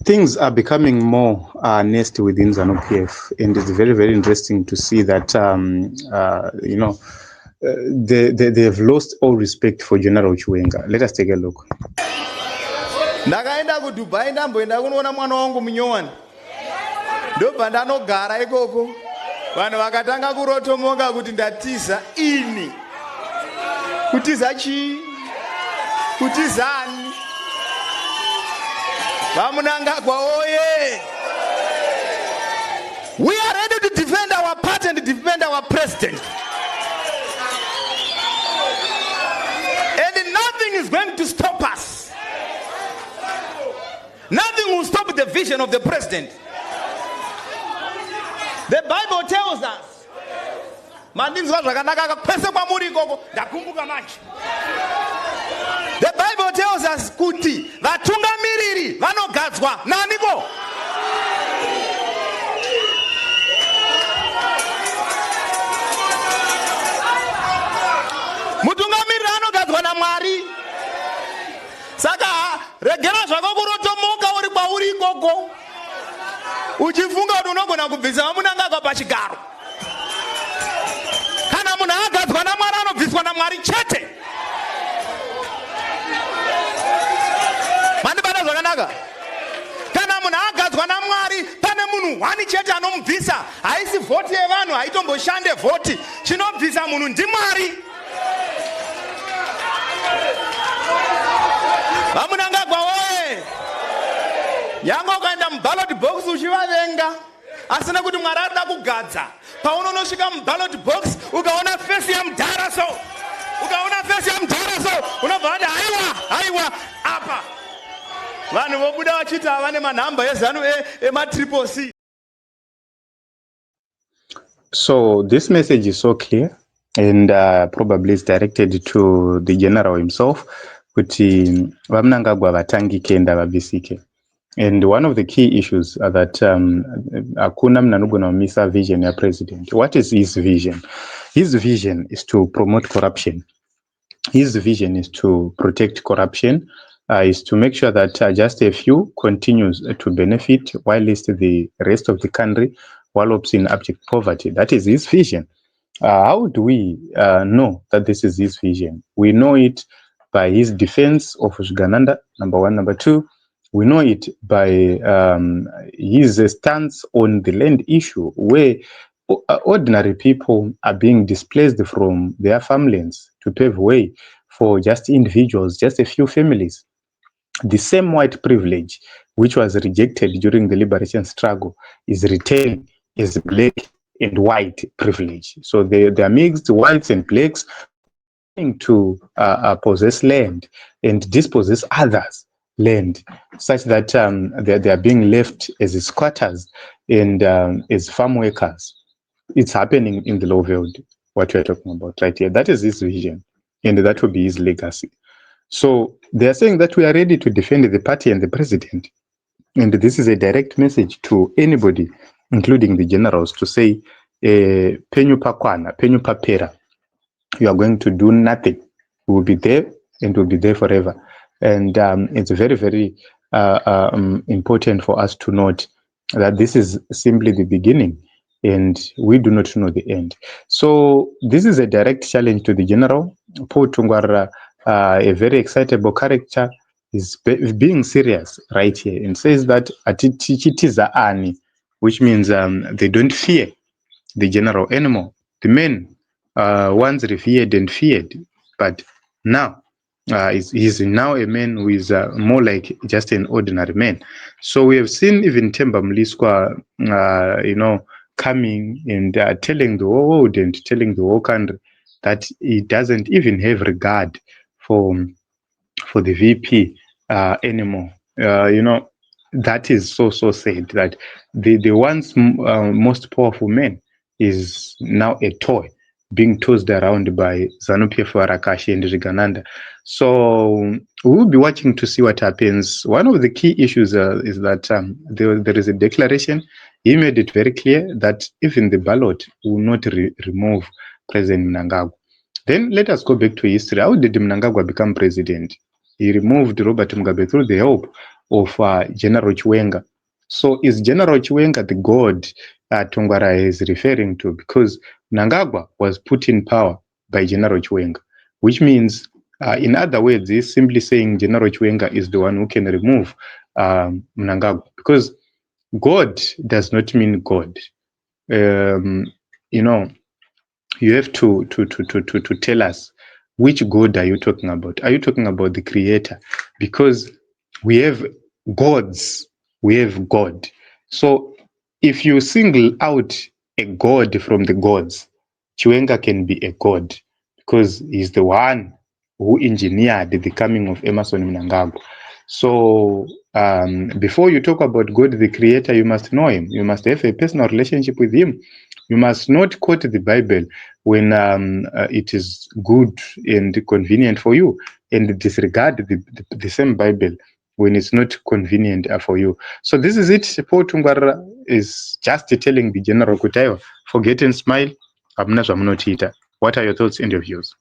things are becoming more nasty within ZANU-PF, and it's very, very interesting to see that, they have lost all respect for General Chiwenga. Let us take a look. Ndakaenda ku Dubai ndamboenda kunoona mwana wangu munyowani. Ndobva ndanogara ikoko. Vanhu vakatanga kurotomoka kuti ndatiza ini. Kutiza chi? Kutizani? Vamunangagwa oye! We are ready to defend our party and defend our president. And nothing is going to stop us. Nothing will stop the vision of the president. The Bible tells us, the Bible tells us kuti vatungamiriri vanogadzwa naniko. Mutungamiriri anogadzwa naMwari. Saka regera zvako kurotomoka uri kwauri ikoko. Uchifunga kuti unogona kubvisa vamunangagwa pachigaro. Kana munhu agadzwa naMwari anobviswa naMwari chete. Mandibata zvakanaka. Kana munhu agadzwa naMwari pane munhu wani chete anomubvisa. Haisi vhoti yevanhu, haitomboshande vhoti. Chinobvisa munhu ndiMwari. Vamunangagwa oye! Yango ukaenda muballot box uchivavenga. Asina kuti Mwari arida kugadza. Paunonosvika muballot box ukaona face yaMudharaso. Ukaona face yaMudharaso unobva wati haiwa apa. Vanhu vobuda vachita vane manhamba ezanu ema-triple C. So this message is so clear, and probably is directed to the general himself. Kuti vamunangagwa vatangike enda vabvisike. And one of the key issues are that hakuna munhu anogona kumisa vision ya president. What is his vision? His vision is to promote corruption. His vision is to protect corruption, is to make sure that just a few continues to benefit whilst the rest of the country wallows in abject poverty. That is his vision. How do we know that this is his vision? We know it by his defense of Ugananda, number one. Number two, we know it by his stance on the land issue, where ordinary people are being displaced from their farmlands to pave way for just individuals, just a few families. The same white privilege which was rejected during the liberation struggle is retained as black and white privilege. So they are mixed, whites and blacks, to possess land and dispossess others' land, such that they are being left as squatters and as farm workers. It's happening in the low world, what we are talking about right here. That is his vision, and that will be his legacy. So they are saying that we are ready to defend the party and the president. And this is a direct message to anybody, including the generals, to say, penyu pakwana, penyu papera. You are going to do nothing. We will be there and will be there forever. And it's very, very important for us to note that this is simply the beginning and we do not know the end. So this is a direct challenge to the general. Paul Tungwara, a very excitable character, is being serious right here and says that atitiza ani, which means they don't fear the general anymore. The men once revered and feared, but now he's now a man who is more like just an ordinary man. So we have seen even Themba Mliswa, coming and telling the world and telling the whole country that he doesn't even have regard for the VP anymore. That is so sad that the once most powerful man is now a toy being tossed around by ZANU-PF, Rakashi and Rigananda. So we'll be watching to see what happens. One of the key issues is that there is a declaration. He made it very clear that even the ballot will not remove President Mnangagwa. Then let us go back to history. How did Mnangagwa become president? He removed Robert Mugabe through the help of General Chiwenga. So is General Chiwenga the god Tongwara is referring to? Because Mnangagwa was put in power by General Chiwenga, which means, in other words, he's simply saying General Chiwenga is the one who can remove Mnangagwa, because God does not mean God. You know, you have to tell us which God are you talking about. Are you talking about the creator? Because we have gods, we have God. So if you single out a god from the gods, Chiwenga can be a god because he's the one who engineered the coming of Emmerson Mnangagwa. So before you talk about God the creator, you must know him. You must have a personal relationship with him. You must not quote the Bible when it is good and convenient for you, and disregard the same Bible when it's not convenient for you. So this is it. Paul Tungwara is just telling the general Kutayo, forget and smile. What are your thoughts and your views?